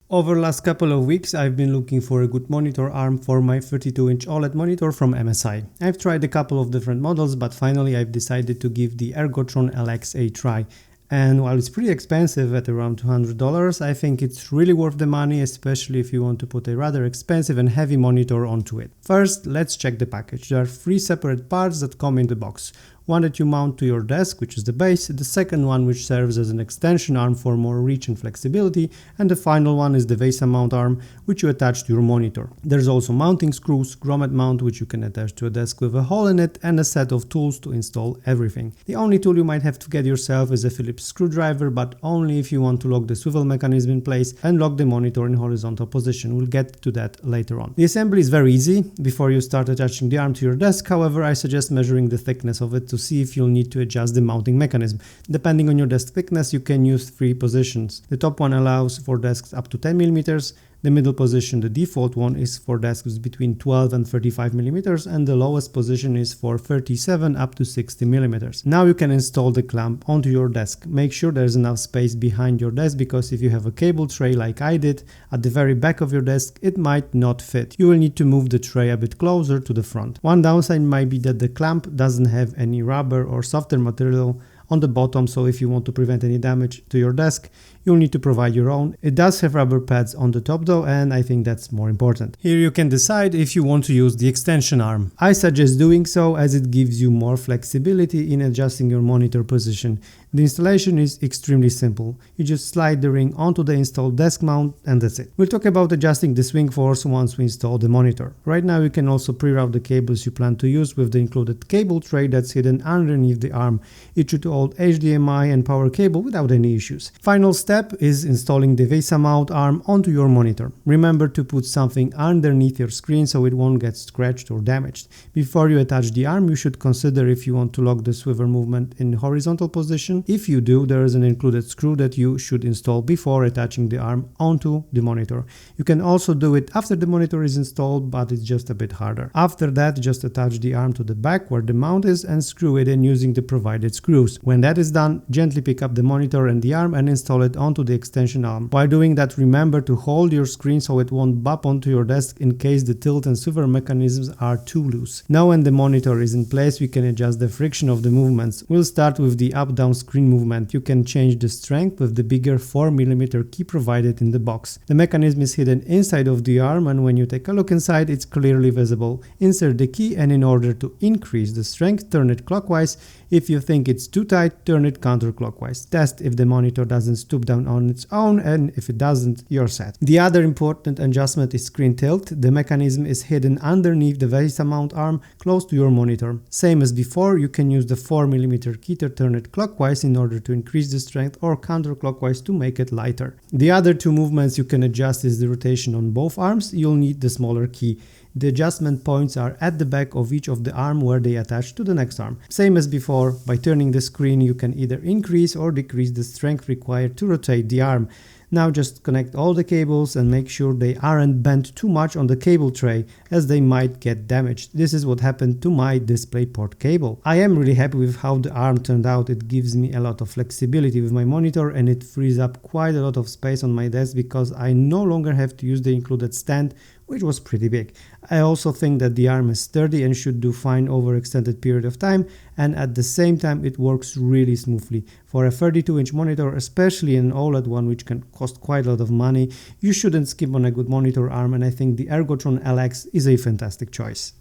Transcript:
Over the last couple of weeks, I've been looking for a good monitor arm for my 32-inch OLED monitor from MSI. I've tried a couple of different models, but finally I've decided to give the Ergotron LX a try. And while it's pretty expensive at around $200, I think it's really worth the money, especially if you want to put a rather expensive and heavy monitor onto it. First, let's check the package. There are 3 separate parts that come in the box. One that you mount to your desk, which is the base, the second one which serves as an extension arm for more reach and flexibility, and the final one is the VESA mount arm, which you attach to your monitor. There's also mounting screws, grommet mount which you can attach to a desk with a hole in it, and a set of tools to install everything. The only tool you might have to get yourself is a Phillips screwdriver, but only if you want to lock the swivel mechanism in place and lock the monitor in horizontal position. We'll get to that later on. The assembly is very easy. Before you start attaching the arm to your desk, however, I suggest measuring the thickness of it to see if you'll need to adjust the mounting mechanism. Depending on your desk thickness, you can use 3 positions. The top one allows for desks up to 10 mm. The middle position, the default one, is for desks between 12 and 35 mm, and the lowest position is for 37 up to 60 mm. Now you can install the clamp onto your desk. Make sure there's enough space behind your desk, because if you have a cable tray like I did at the very back of your desk, it might not fit. You will need to move the tray a bit closer to the front. One downside might be that the clamp doesn't have any rubber or softer material on the bottom, so if you want to prevent any damage to your desk, you'll need to provide your own. It does have rubber pads on the top though, and I think that's more important. Here you can decide if you want to use the extension arm. I suggest doing so, as it gives you more flexibility in adjusting your monitor position. The installation is extremely simple. You just slide the ring onto the installed desk mount and that's it. We'll talk about adjusting the swing force once we install the monitor. Right now you can also pre-route the cables you plan to use with the included cable tray that's hidden underneath the arm. It should hold HDMI and power cable without any issues. Final step is installing the VESA mount arm onto your monitor. Remember to put something underneath your screen so it won't get scratched or damaged. Before you attach the arm, you should consider if you want to lock the swivel movement in horizontal position. If you do, there is an included screw that you should install before attaching the arm onto the monitor. You can also do it after the monitor is installed, but it's just a bit harder. After that, just attach the arm to the back where the mount is and screw it in using the provided screws. When that is done, gently pick up the monitor and the arm and install it onto the extension arm. While doing that, remember to hold your screen so it won't bump onto your desk in case the tilt and swivel mechanisms are too loose. Now when the monitor is in place, we can adjust the friction of the movements. We'll start with the up-down screen movement. You can change the strength with the bigger 4mm key provided in the box. The mechanism is hidden inside of the arm, and when you take a look inside, it's clearly visible. Insert the key, and in order to increase the strength, turn it clockwise. If you think it's too tight, turn it counterclockwise. Test if the monitor doesn't stoop down on its own, and if it doesn't, you're set. The other important adjustment is screen tilt. The mechanism is hidden underneath the VESA mount arm close to your monitor. Same as before, you can use the 4mm key to turn it clockwise in order to increase the strength, or counterclockwise to make it lighter. The other 2 movements you can adjust is the rotation on both arms. You'll need the smaller key. The adjustment points are at the back of each of the arm where they attach to the next arm. Same as before, by turning the screen you can either increase or decrease the strength required to rotate the arm. Now just connect all the cables and make sure they aren't bent too much on the cable tray, as they might get damaged. This is what happened to my DisplayPort cable. I am really happy with how the arm turned out. It gives me a lot of flexibility with my monitor, and it frees up quite a lot of space on my desk because I no longer have to use the included stand, which was pretty big. I also think that the arm is sturdy and should do fine over an extended period of time, and at the same time it works really smoothly. For a 32-inch monitor, especially an OLED one which can cost quite a lot of money, you shouldn't skip on a good monitor arm, and I think the Ergotron LX is a fantastic choice.